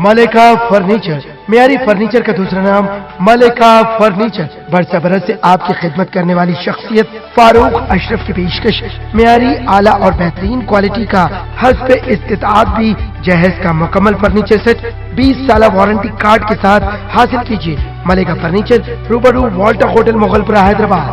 मलिका furniture, मियारी furniture का दूसरा नाम मलिका फर्नीचर। बरस बरस से आपकी खिदमत करने वाली शख्सियत फारूक अशरफ की पेशकश मियारी आला और बेहतरीन क्वालिटी का हस्ब इस्तिताअत भी जहेज का मुकम्मल फर्नीचर सेट 20 साल वारंटी कार्ड के साथ हासिल कीजिए। मलिका फर्नीचर, रूबरू Walter hotel Mughalpura, Hyderabad.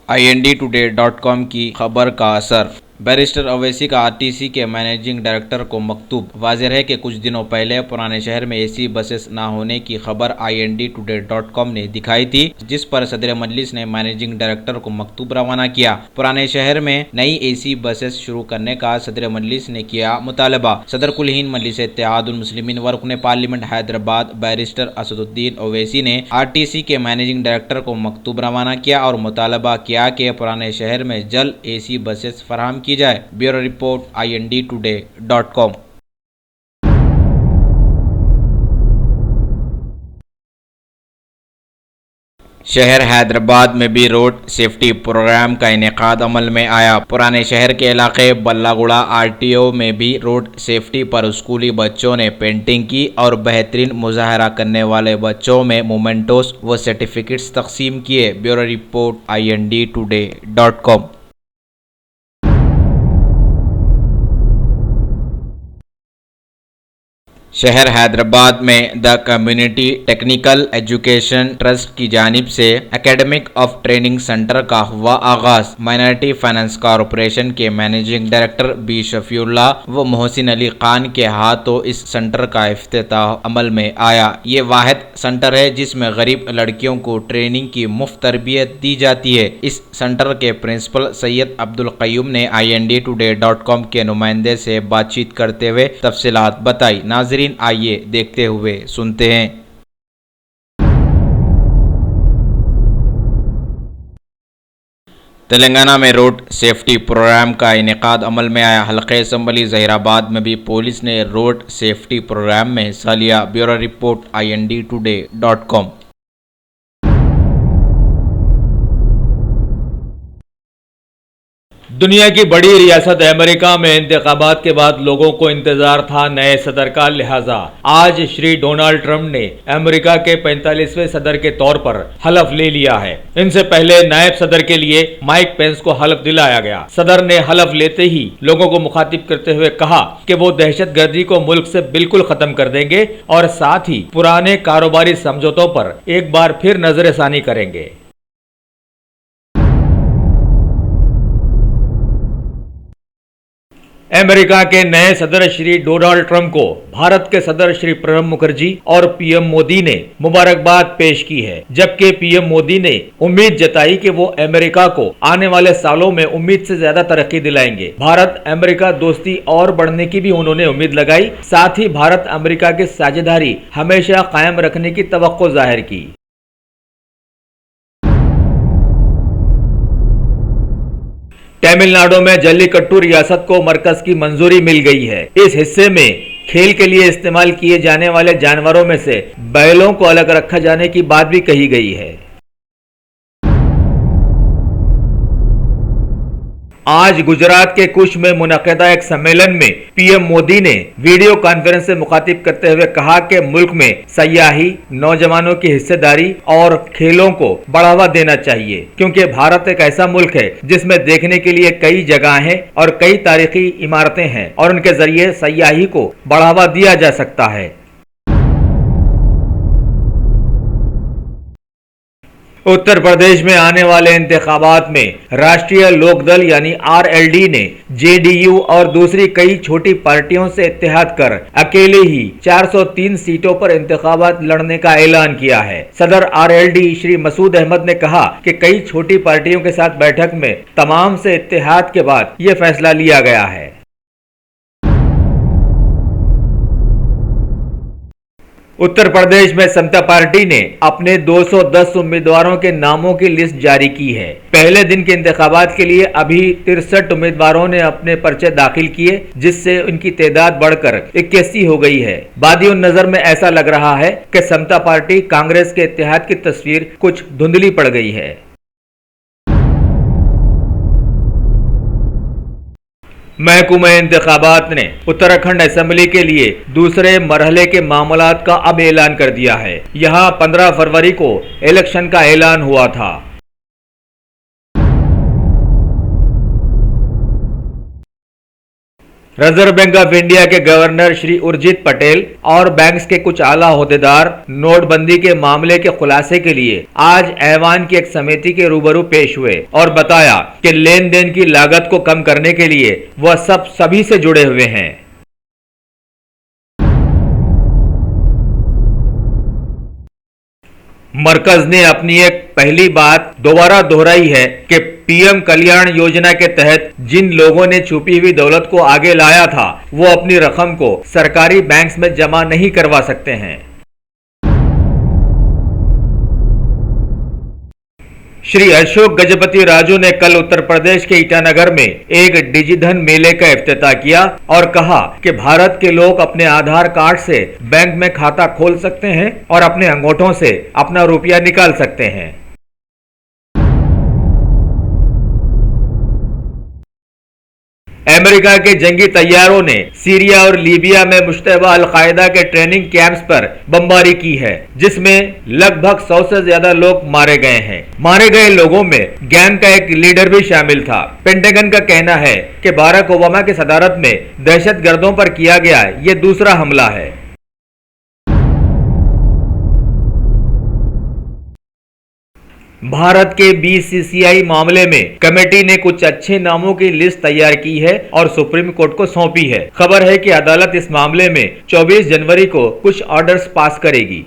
INDtoday.com की खबर का असर। बैरिस्टर अवैसी का आरटीसी के मैनेजिंग डायरेक्टर को मकतूब। वाज़ेह है कि कुछ दिनों पहले पुराने शहर में एसी बसेस ना होने की खबर INDtoday.com ने दिखाई थी, जिस पर सदर मजलिस ने मैनेजिंग डायरेक्टर को मकतूब रवाना किया। पुराने शहर में नई एसी बसेस शुरू करने का सदर मजलिस ने किया मुतालबा। सदर कुल हिंद मजलिस इत्तेहादुल मुस्लिमीन व रुकने पार्लियामेंट हैदराबाद बैरिस्टर असदुद्दीन ओवैसी ने आरटीसी के मैनेजिंग डायरेक्टर को मकतूब रवाना किया और मुतालबा किया कि पुराने शहर में जल्द एसी बसेस फराहम की जाए। Bureau report INDtoday.com। शहर हैदराबाद में भी रोड सेफ्टी प्रोग्राम का इनेकाद अमल में आया। पुराने शहर के इलाके बल्लागुड़ा RTO में भी रोड सेफ्टी पर स्कूली बच्चों ने पेंटिंग की और बेहतरीन मुजाहरा करने वाले बच्चों में मोमेंटोस व सर्टिफिकेट्स तकसीम किए। Bureau report INDtoday.com। शहर हैदराबाद में the community technical education trust की जानिब से एकेडमिक ऑफ ट्रेनिंग सेंटर का हुआ आगाज। माइनॉरिटी फाइनेंस कॉरपोरेशन के मैनेजिंग डायरेक्टर बी शफीउल्लाह व मोहसिन अली खान के हाथों इस सेंटर का इफ्तिताह अमल में आया। ये वाहिद सेंटर है जिसमें गरीब लड़कियों को ट्रेनिंग की मुफ्त तरबियत दी जाती है। इस सेंटर के प्रिंसिपल सैयद अब्दुल क़य्यूम ने INDtoday.com के नुमाइंदे से बातचीत करते हुए तफसीलात बताई। नाज़रीन, आइए देखते हुए सुनते हैं। तेलंगाना में रोड सेफ्टी प्रोग्राम का इनेकाद अमल में आया। हल्के असम्बली ज़हीराबाद में भी पुलिस ने रोड सेफ्टी प्रोग्राम में हिस्सा लिया। Bureau report INDtoday.com। दुनिया की बड़ी रियासत अमेरिका में इंतखाबात के बाद लोगों को इंतजार था नए सदर का। लिहाजा आज श्री डोनाल्ड ट्रंप ने अमेरिका के 45वें सदर के तौर पर हलफ ले लिया है। इनसे पहले नायब सदर के लिए माइक पेंस को हलफ दिलाया गया। सदर ने हलफ लेते ही लोगों को मुखातिब करते हुए कहा कि वो दहशतगर्दी को मुल्क से बिल्कुल खत्म कर देंगे और साथ ही पुराने कारोबारी समझौतों पर एक बार फिर नजरसानी करेंगे। अमेरिका के नए सदर श्री डोनाल्ड ट्रंप को भारत के सदर श्री प्रणब मुखर्जी और PM मोदी ने मुबारकबाद पेश की है, जबकि PM मोदी ने उम्मीद जताई कि वो अमेरिका को आने वाले सालों में उम्मीद से ज्यादा तरक्की दिलाएंगे। भारत अमेरिका दोस्ती और बढ़ने की भी उन्होंने उम्मीद लगाई। साथ ही भारत अमेरिका की साझेदारी हमेशा कायम रखने की तवक्को जाहिर की। तमिलनाडु में जल्लीकट्टू रियासत को मरकज की मंजूरी मिल गई है। इस हिस्से में खेल के लिए इस्तेमाल किए जाने वाले जानवरों में से बैलों को अलग रखा जाने की बात भी कही गई है। आज गुजरात के कुश में मुनक़िदा एक सम्मेलन में PM मोदी ने वीडियो कॉन्फ्रेंस से मुखातिब करते हुए कहा कि मुल्क में सयाही, नौजवानों की हिस्सेदारी और खेलों को बढ़ावा देना चाहिए, क्योंकि भारत एक ऐसा मुल्क है जिसमें देखने के लिए कई जगह हैं और कई तारीखी इमारतें हैं और उनके जरिए सयाही को बढ़ावा दिया जा सकता है। उत्तर प्रदेश में आने वाले इंतखाबात में राष्ट्रीय लोकदल यानी RLD ने JDU और दूसरी कई छोटी पार्टियों से इत्तेहाद कर अकेले ही 403 सीटों पर इंतखाबात लड़ने का ऐलान किया है। सदर RLD श्री मसूद अहमद ने कहा कि कई छोटी पार्टियों के साथ बैठक में तमाम से इत्तेहाद के बाद ये फैसला लिया गया है। उत्तर प्रदेश में समता पार्टी ने अपने 210 उम्मीदवारों के नामों की लिस्ट जारी की है। पहले दिन के इंतखाबात के लिए अभी 63 उम्मीदवारों ने अपने पर्चे दाखिल किए, जिससे उनकी तादाद बढ़कर 81 हो गई है। बादियों नजर में ऐसा लग रहा है कि समता पार्टी कांग्रेस के इत्तेहाद की तस्वीर कुछ धुंधली पड़ गई है। महकमा इंतखाबात ने उत्तराखंड असेंबली के लिए दूसरे मरहले के मामलात का अब ऐलान कर दिया है। यहाँ 15 फरवरी को इलेक्शन का ऐलान हुआ था। रिजर्व बैंक ऑफ इंडिया के गवर्नर श्री उर्जित पटेल और बैंक्स के कुछ आला ओहदेदार नोटबंदी के मामले के खुलासे के लिए आज ऐवान की एक समिति के रूबरू पेश हुए और बताया कि लेन देन की लागत को कम करने के लिए वह सभी से जुड़े हुए हैं। मरकज ने अपनी एक पहली बात दोबारा दोहराई है कि पीएम कल्याण योजना के तहत जिन लोगों ने छुपी हुई दौलत को आगे लाया था वो अपनी रकम को सरकारी बैंक्स में जमा नहीं करवा सकते हैं। श्री अशोक गजपति राजू ने कल उत्तर प्रदेश के ईटानगर में एक डिजिधन मेले का इफ्तिताह किया और कहा कि भारत के लोग अपने आधार कार्ड से बैंक में खाता खोल सकते हैं और अपने अंगूठों से अपना रुपया निकाल सकते हैं। अमेरिका के जंगी तैयारों ने सीरिया और लीबिया में मुश्तबा अल-कायदा के ट्रेनिंग कैंप्स पर बमबारी की है, जिसमें लगभग 100 से ज्यादा लोग मारे गए हैं। मारे गए लोगों में गैंग का एक लीडर भी शामिल था। पेंटागन का कहना है कि बाराक ओबामा की सदारत में दहशतगर्दों पर किया गया ये दूसरा हमला है। भारत के बीसीसीआई मामले में कमेटी ने कुछ अच्छे नामों की लिस्ट तैयार की है और सुप्रीम कोर्ट को सौंपी है। खबर है कि अदालत इस मामले में 24 जनवरी को कुछ ऑर्डर्स पास करेगी।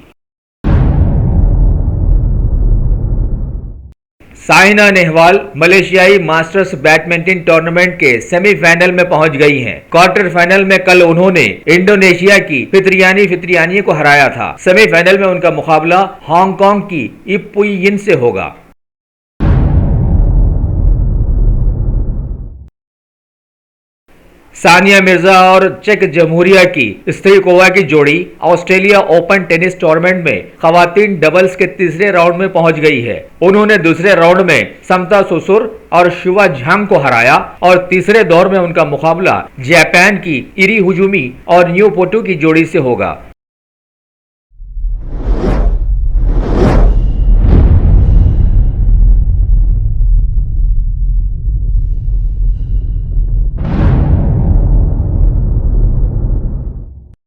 साइना नेहवाल मलेशियाई मास्टर्स बैडमिंटन टूर्नामेंट के सेमीफाइनल में पहुंच गई हैं। क्वार्टर फाइनल में कल उन्होंने इंडोनेशिया की फित्रियानी को हराया था। सेमीफाइनल में उनका मुकाबला हांगकांग की इप पुई यिन से होगा। सानिया मिर्जा और चेक जमहूरिया की स्त्रीकोवा की जोड़ी ऑस्ट्रेलिया ओपन टेनिस टूर्नामेंट में खवातीन डबल्स के तीसरे राउंड में पहुंच गई है। उन्होंने दूसरे राउंड में समता सुसुर और शिवा झांग को हराया और तीसरे दौर में उनका मुकाबला जापान की इरी हुजुमी और न्यू पोटू की जोड़ी से होगा।